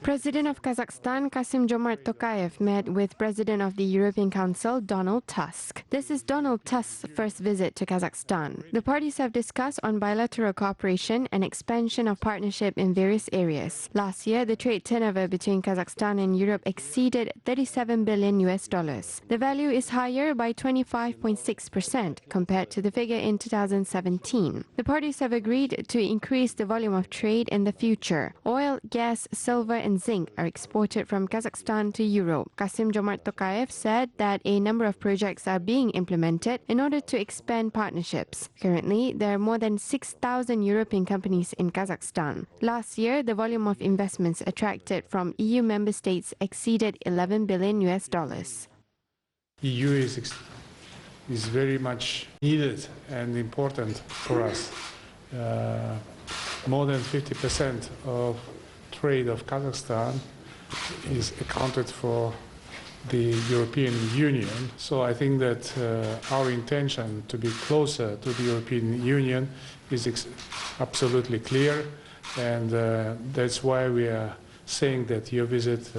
President of Kazakhstan Kassym-Jomart Tokayev met with President of the European Council Donald Tusk. This is Donald Tusk's first visit to Kazakhstan. The parties have discussed on bilateral cooperation and expansion of partnership in various areas. Last year, the trade turnover between Kazakhstan and Europe exceeded $37 billion. The value is higher by 25.6% compared to the figure in 2017. The parties have agreed to increase the volume of trade in the future. Oil, gas, silver and zinc are exported from Kazakhstan to Europe. Kassym-Jomart Tokayev said that a number of projects are being implemented in order to expand partnerships. Currently, there are more than 6,000 European companies in Kazakhstan. Last year, the volume of investments attracted from EU member states exceeded $11 billion. EU is very much needed and important for us. More than 50% of trade of Kazakhstan is accounted for the European Union. So I think that our intention to be closer to the European Union is absolutely clear, and that's why we are saying that your visit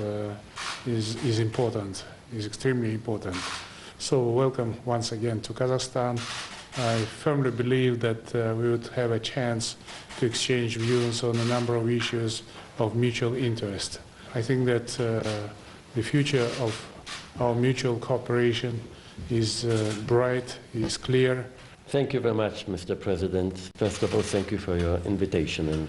is important, is extremely important. So welcome once again to Kazakhstan. I firmly believe that we would have a chance to exchange views on a number of issues of mutual interest. I think that the future of our mutual cooperation is bright, is clear. Thank you very much, Mr. President. First of all, thank you for your invitation. And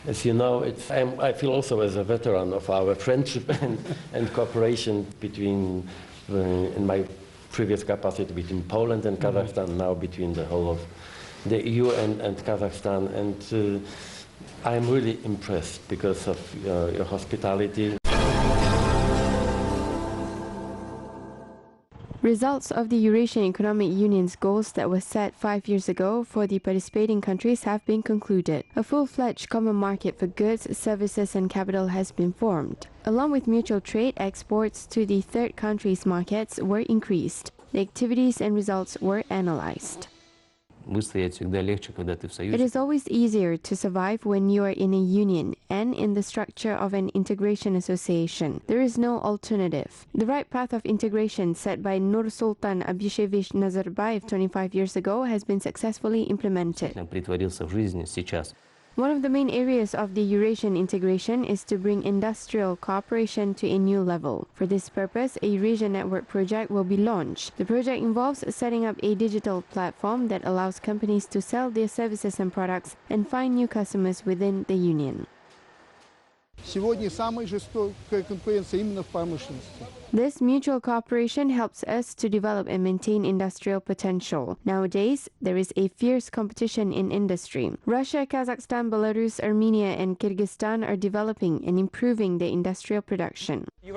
as you know, I feel also as a veteran of our friendship and cooperation between, in my previous capacity, between Poland and Kazakhstan, now between the whole of the EU and Kazakhstan. And I'm really impressed because of your hospitality. Results of the Eurasian Economic Union's goals that were set 5 years ago for the participating countries have been concluded. A full-fledged common market for goods, services and capital has been formed. Along with mutual trade, exports to the third countries' markets were increased. The activities and results were analyzed. It is always easier to survive when you are in a union and in the structure of an integration association. There is no alternative. The right path of integration set by Nursultan Abishevich Nazarbayev 25 years ago has been successfully implemented. One of the main areas of the Eurasian integration is to bring industrial cooperation to a new level. For this purpose, a Eurasian Network project will be launched. The project involves setting up a digital platform that allows companies to sell their services and products and find new customers within the Union. This mutual cooperation helps us to develop and maintain industrial potential. Nowadays, there is a fierce competition in industry. Russia, Kazakhstan, Belarus, Armenia and Kyrgyzstan are developing and improving their industrial production. The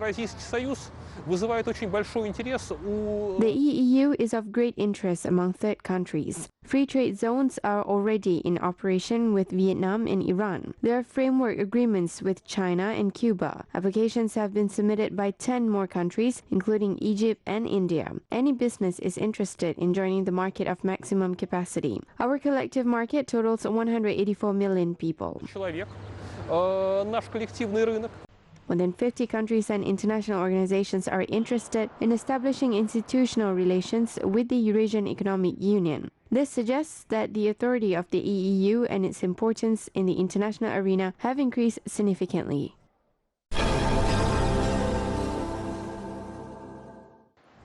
EAEU is of great interest among third countries. Free trade zones are already in operation with Vietnam and Iran. There are framework agreements with China and Cuba. Applications have been submitted by 10 more countries, including Egypt and India. Any business is interested in joining the market of maximum capacity. Our collective market totals 184 million people. More than 50 countries and international organizations are interested in establishing institutional relations with the Eurasian Economic Union. This suggests that the authority of the EAEU and its importance in the international arena have increased significantly.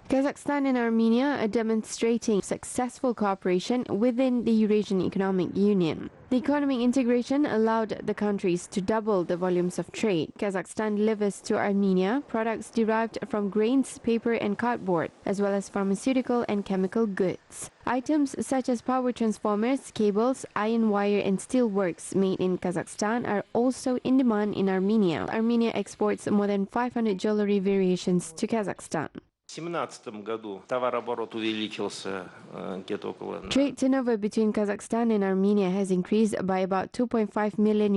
Kazakhstan and Armenia are demonstrating successful cooperation within the Eurasian Economic Union. The economic integration allowed the countries to double the volumes of trade. Kazakhstan delivers to Armenia products derived from grains, paper and cardboard, as well as pharmaceutical and chemical goods. Items such as power transformers, cables, iron wire and steel works made in Kazakhstan are also in demand in Armenia. Armenia exports more than 500 jewelry variations to Kazakhstan. Trade turnover between Kazakhstan and Armenia has increased by about $2.5 million,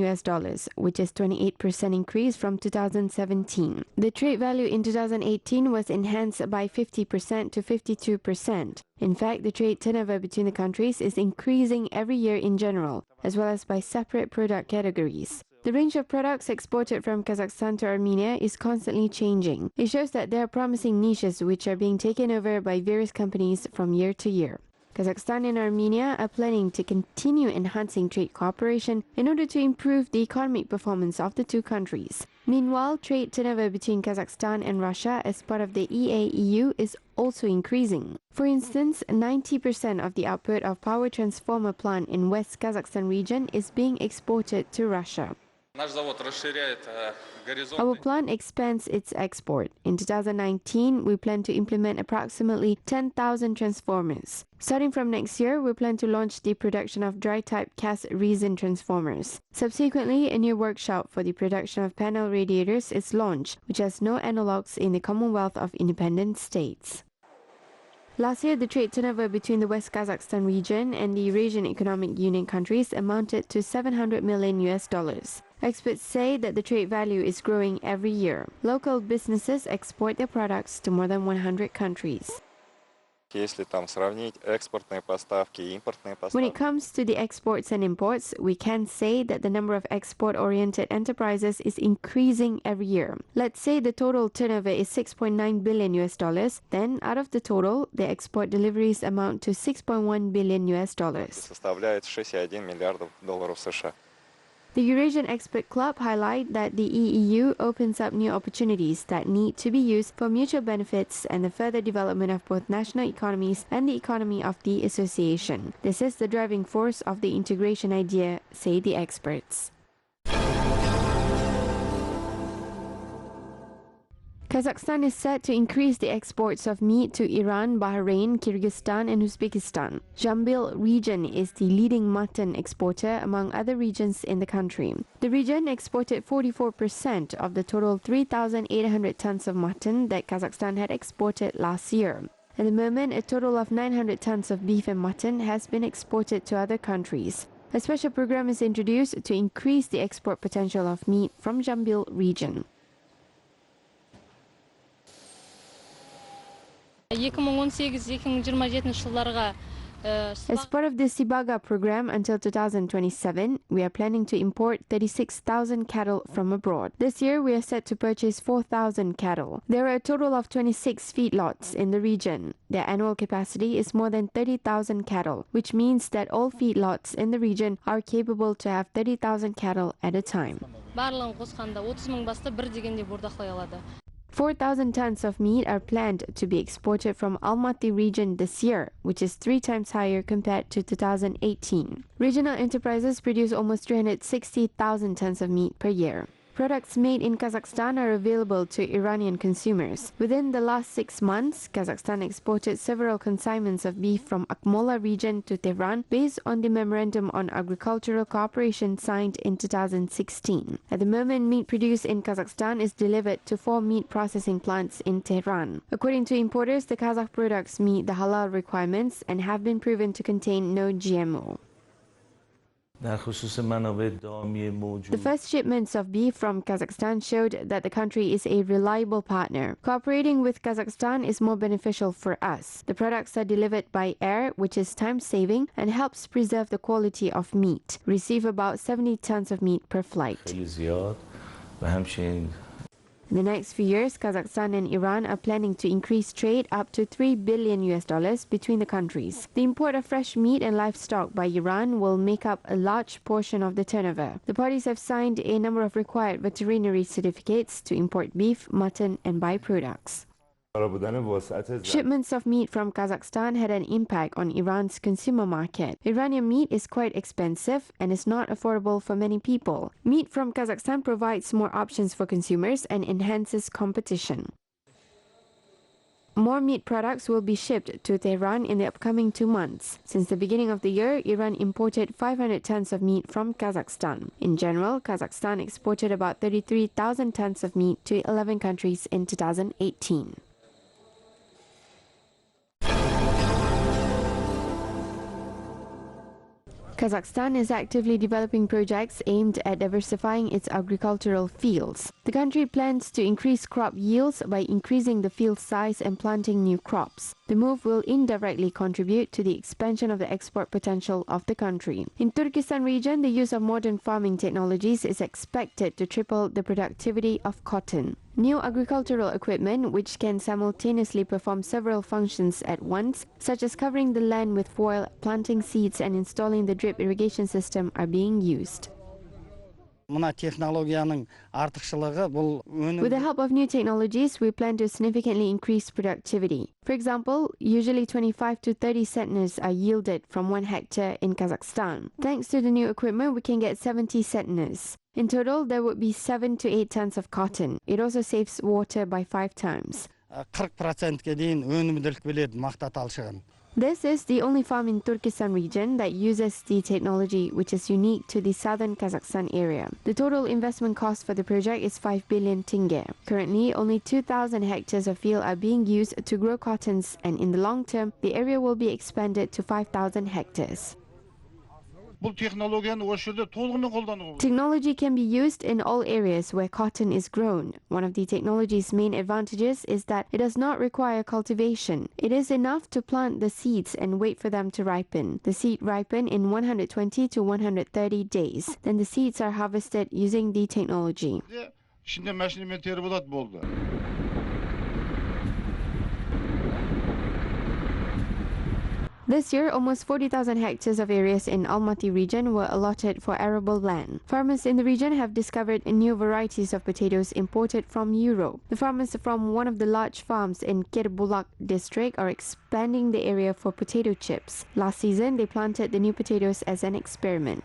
which is 28% increase from 2017. The trade value in 2018 was enhanced by 50% to 52%. In fact, the trade turnover between the countries is increasing every year in general, as well as by separate product categories. The range of products exported from Kazakhstan to Armenia is constantly changing. It shows that there are promising niches which are being taken over by various companies from year to year. Kazakhstan and Armenia are planning to continue enhancing trade cooperation in order to improve the economic performance of the two countries. Meanwhile, trade turnover between Kazakhstan and Russia as part of the EAEU is also increasing. For instance, 90% of the output of power transformer plant in West Kazakhstan region is being exported to Russia. Our plant expands its export. In 2019, we plan to implement approximately 10,000 transformers. Starting from next year, we plan to launch the production of dry-type cast resin transformers. Subsequently, a new workshop for the production of panel radiators is launched, which has no analogues in the Commonwealth of Independent States. Last year, the trade turnover between the West Kazakhstan region and the Eurasian Economic Union countries amounted to $700 million. Experts say that the trade value is growing every year. Local businesses export their products to more than 100 countries. When it comes to the exports and imports, we can say that the number of export-oriented enterprises is increasing every year. Let's say the total turnover is $6.9 billion, then out of the total, the export deliveries amount to $6.1 billion. The Eurasian Expert Club highlight that the EEU opens up new opportunities that need to be used for mutual benefits and the further development of both national economies and the economy of the association. This is the driving force of the integration idea, say the experts. Kazakhstan is set to increase the exports of meat to Iran, Bahrain, Kyrgyzstan and Uzbekistan. Jambil region is the leading mutton exporter among other regions in the country. The region exported 44% of the total 3,800 tons of mutton that Kazakhstan had exported last year. At the moment, a total of 900 tons of beef and mutton has been exported to other countries. A special program is introduced to increase the export potential of meat from Jambil region. As part of the Sibaga program until 2027, we are planning to import 36,000 cattle from abroad. This year, we are set to purchase 4,000 cattle. There are a total of 26 feedlots in the region. Their annual capacity is more than 30,000 cattle, which means that all feedlots in the region are capable to have 30,000 cattle at a time. 4,000 tons of meat are planned to be exported from Almaty region this year, which is 3 times higher compared to 2018. Regional enterprises produce almost 360,000 tons of meat per year. Products made in Kazakhstan are available to Iranian consumers. Within the last 6 months, Kazakhstan exported several consignments of beef from Akmola region to Tehran based on the Memorandum on Agricultural Cooperation signed in 2016. At the moment, meat produced in Kazakhstan is delivered to 4 meat processing plants in Tehran. According to importers, the Kazakh products meet the halal requirements and have been proven to contain no GMO. The first shipments of beef from Kazakhstan showed that the country is a reliable partner. Cooperating with Kazakhstan is more beneficial for us. The products are delivered by air, which is time-saving and helps preserve the quality of meat. Receive about 70 tons of meat per flight. In the next few years, Kazakhstan and Iran are planning to increase trade up to $3 billion between the countries. The import of fresh meat and livestock by Iran will make up a large portion of the turnover. The parties have signed a number of required veterinary certificates to import beef, mutton, and byproducts. Shipments of meat from Kazakhstan had an impact on Iran's consumer market. Iranian meat is quite expensive and is not affordable for many people. Meat from Kazakhstan provides more options for consumers and enhances competition. More meat products will be shipped to Tehran in the upcoming 2 months. Since the beginning of the year, Iran imported 500 tons of meat from Kazakhstan. In general, Kazakhstan exported about 33,000 tons of meat to 11 countries in 2018. Kazakhstan is actively developing projects aimed at diversifying its agricultural fields. The country plans to increase crop yields by increasing the field size and planting new crops. The move will indirectly contribute to the expansion of the export potential of the country. In Kyrgyzstan region, the use of modern farming technologies is expected to triple the productivity of cotton. New agricultural equipment, which can simultaneously perform several functions at once, such as covering the land with foil, planting seeds and installing the drip irrigation system, are being used. With the help of new technologies, we plan to significantly increase productivity. For example, usually 25 to 30 centners are yielded from 1 hectare in Kazakhstan. Thanks to the new equipment, we can get 70 centners. In total, there would be 7 to 8 tons of cotton. It also saves water by 5 times. This is the only farm in Turkestan region that uses the technology, which is unique to the southern Kazakhstan area. The total investment cost for the project is 5 billion tenge. Currently, only 2,000 hectares of field are being used to grow cottons, and in the long term, the area will be expanded to 5,000 hectares. Technology can be used in all areas where cotton is grown. One of the technology's main advantages is that it does not require cultivation. It is enough to plant the seeds and wait for them to ripen. The seed ripen in 120 to 130 days. Then the seeds are harvested using the technology. This year, almost 40,000 hectares of areas in Almaty region were allotted for arable land. Farmers in the region have discovered new varieties of potatoes imported from Europe. The farmers from one of the large farms in Kyrgyzstan district are expanding the area for potato chips. Last season, they planted the new potatoes as an experiment.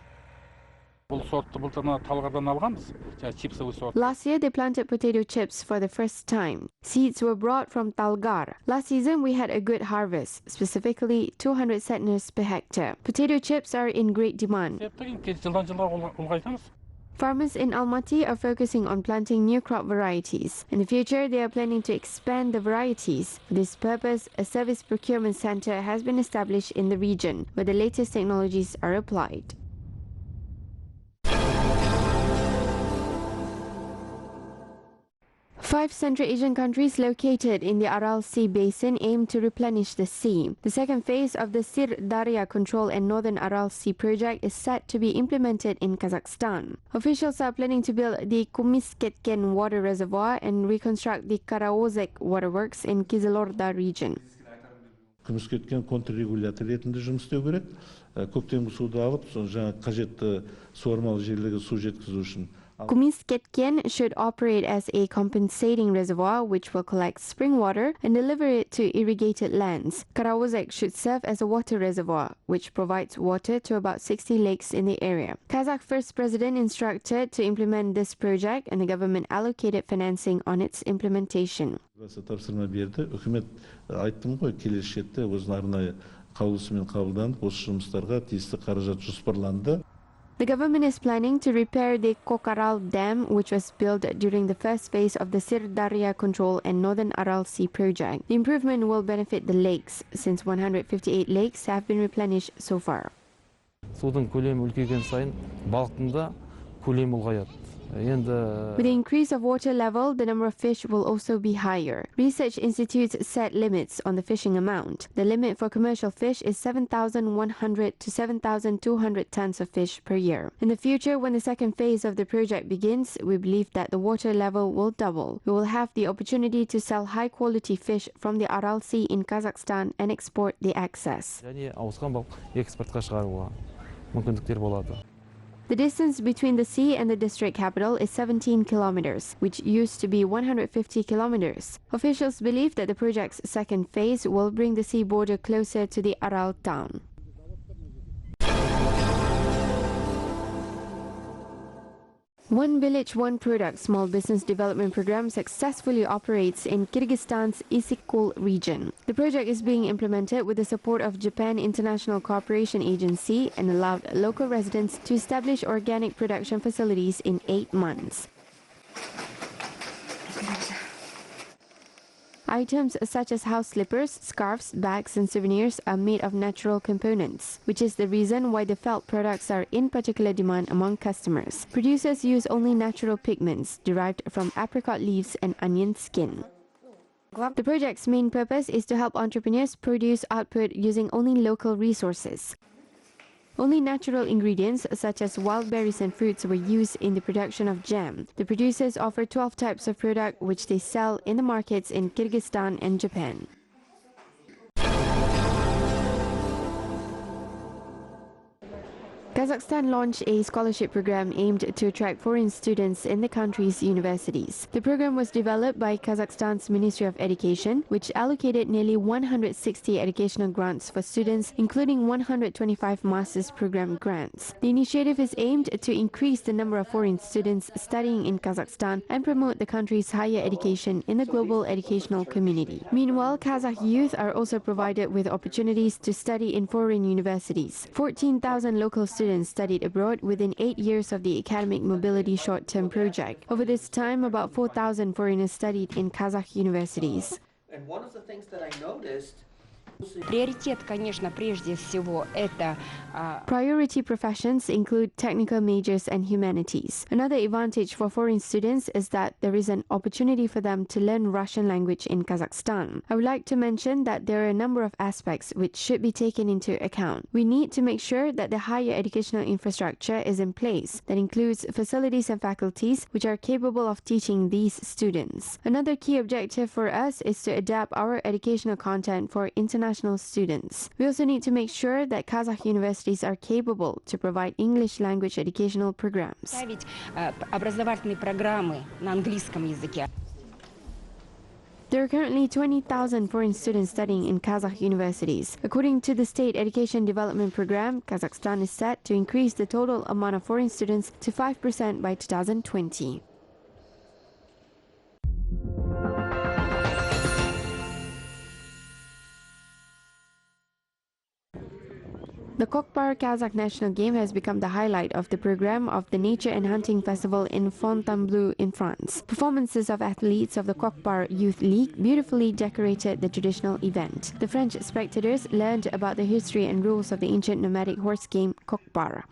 Last year, they planted potato chips for the first time. Seeds were brought from Talgar. Last season, we had a good harvest, specifically 200 centners per hectare. Potato chips are in great demand. Farmers in Almaty are focusing on planting new crop varieties. In the future, they are planning to expand the varieties. For this purpose, a service procurement center has been established in the region, where the latest technologies are applied. 5 Central Asian countries located in the Aral Sea basin aim to replenish the sea. The second phase of the Sir Darya Control and Northern Aral Sea project is set to be implemented in Kazakhstan. Officials are planning to build the Kumisketken water reservoir and reconstruct the Karaozek waterworks in Kizilorda region. Kumisketken konтррегулятор ретінде жұмыс істеу керек. Көктемгі суды алып, жаңа қажетті суармалы жерлерге су жеткізу үшін. Kumisketken should operate as a compensating reservoir which will collect spring water and deliver it to irrigated lands. Karaozek should serve as a water reservoir which provides water to about 60 lakes in the area. Kazakh First President instructed to implement this project and the government allocated financing on its implementation. Тапсырма берді. Үкімет айттым ғой, келесі жетті өзінің арнайы қаулысымен қабылданып, осы жұмыстарға тиісті қаражат жоспарланды. The government is planning to repair the Kokpar Dam, which was built during the first phase of the Sir Darya Control and Northern Aral Sea project. The improvement will benefit the lakes, since 158 lakes have been replenished so far. Судың көлемі үлкейген сайын балықтың да көлемі ұлғаяды. With the increase of water level, the number of fish will also be higher. Research institutes set limits on the fishing amount. The limit for commercial fish is 7,100 to 7,200 tons of fish per year. In the future, when the second phase of the project begins, we believe that the water level will double. We will have the opportunity to sell high-quality fish from the Aral Sea in Kazakhstan and export the excess. The distance between the sea and the district capital is 17 kilometers, which used to be 150 kilometers. Officials believe that the project's second phase will bring the sea border closer to the Aral town. One Village, One Product small business development program successfully operates in Kyrgyzstan's Isyk-Kul region. The project is being implemented with the support of Japan International Cooperation Agency and allowed local residents to establish organic production facilities in 8 months. Items such as house slippers, scarves, bags, and souvenirs are made of natural components, which is the reason why the felt products are in particular demand among customers. Producers use only natural pigments derived from apricot leaves and onion skin. The project's main purpose is to help entrepreneurs produce output using only local resources. Only natural ingredients such as wild berries and fruits were used in the production of jam. The producers offer 12 types of product which they sell in the markets in Kyrgyzstan and Japan. Kazakhstan launched a scholarship program aimed to attract foreign students in the country's universities. The program was developed by Kazakhstan's Ministry of Education, which allocated nearly 160 educational grants for students, including 125 master's program grants. The initiative is aimed to increase the number of foreign students studying in Kazakhstan and promote the country's higher education in the global educational community. Meanwhile, Kazakh youth are also provided with opportunities to study in foreign universities. 14,000 local students studied abroad within 8 years of the Academic Mobility Short-Term Project. Over this time, about 4,000 foreigners studied in Kazakh universities. And one of the things that I noticed Приоритет, конечно, прежде всего это Priority professions include technical majors and humanities. Another advantage for foreign students is that there is an opportunity for them to learn Russian language in Kazakhstan. I would like to mention that there are a number of aspects which should be taken into account. We need to make sure that the higher educational infrastructure is in place that includes facilities and faculties which are capable of teaching these students. Another key objective for us is to adapt our educational content for international students. We also need to make sure that Kazakh universities are capable to provide English language educational programs. ставить образовательные программы на английском языке. There are currently 20,000 foreign students studying in Kazakh universities. According to the State Education Development Program, Kazakhstan is set to increase the total amount of foreign students to 5% by 2020. The Kokpar Kazakh national game has become the highlight of the program of the Nature and Hunting Festival in Fontainebleau in France. Performances of athletes of the Kokpar Youth League beautifully decorated the traditional event. The French spectators learned about the history and rules of the ancient nomadic horse game Kokpar.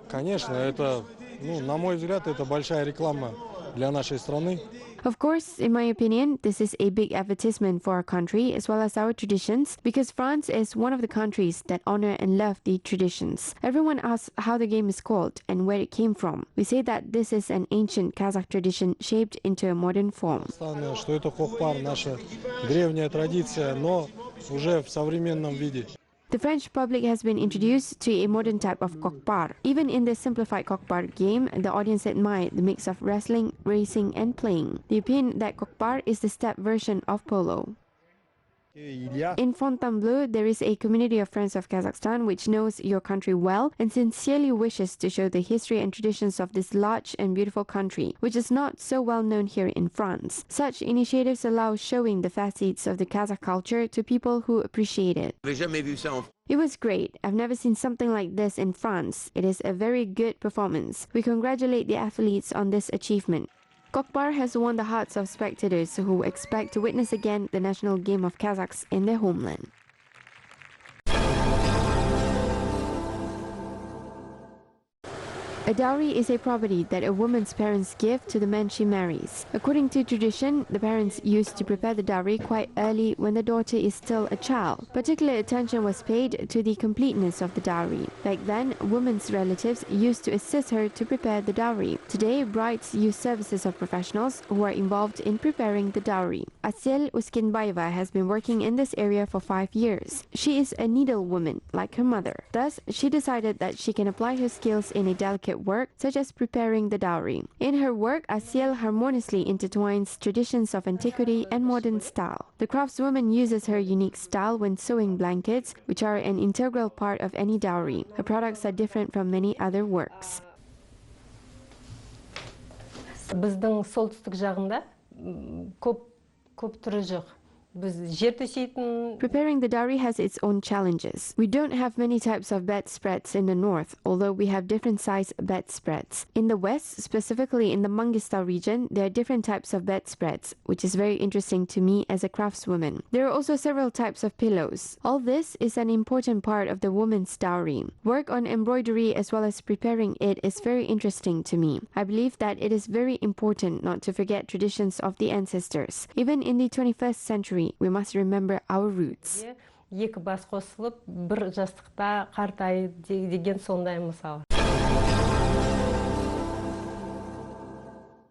Конечно, это, на мой взгляд, это большая реклама для нашей страны. Of course, in my opinion, this is a big advertisement for our country as well as our traditions because France is one of the countries that honor and love the traditions. Everyone asks how the game is called and where it came from. We say that this is an ancient Kazakh tradition shaped into a modern form. Что это Kokpar, наша древняя традиция, но уже в современном виде. The French public has been introduced to a modern type of Kokpar. Even in the simplified Kokpar game, the audience admired the mix of wrestling, racing, and playing. They opine that Kokpar is the step version of polo. In Fontainebleau, there is a community of friends of Kazakhstan which knows your country well and sincerely wishes to show the history and traditions of this large and beautiful country, which is not so well known here in France. Such initiatives allow showing the facets of the Kazakh culture to people who appreciate it. It was great. I've never seen something like this in France. It is a very good performance. We congratulate the athletes on this achievement. Kokpar has won the hearts of spectators who expect to witness again the national game of Kazakhs in their homeland. A dowry is a property that a woman's parents give to the man she marries. According to tradition, the parents used to prepare the dowry quite early when the daughter is still a child. Particular attention was paid to the completeness of the dowry. Back then, women's relatives used to assist her to prepare the dowry. Today, brides use services of professionals who are involved in preparing the dowry. Aral Uskinbayeva has been working in this area for 5 years. She is a needlewoman, like her mother. Thus, she decided that she can apply her skills in a delicate work such as preparing the dowry. In her work, Aral harmoniously intertwines traditions of antiquity and modern style. The craftswoman uses her unique style when sewing blankets, which are an integral part of any dowry. Her products are different from many other works. Біздің солтүстік жағында көп түрі жоқ. Preparing the dowry has its own challenges. We don't have many types of bedspreads in the north, although we have different size bedspreads. In the west, specifically in the Mangistau region, there are different types of bedspreads, which is very interesting to me as a craftswoman. There are also several types of pillows. All this is an important part of the woman's dowry. Work on embroidery as well as preparing it is very interesting to me. I believe that it is very important not to forget traditions of the ancestors. Even in the 21st century, we must remember our roots. Екі бас қосылып, бір жастықта қартайды деген сондай мысал.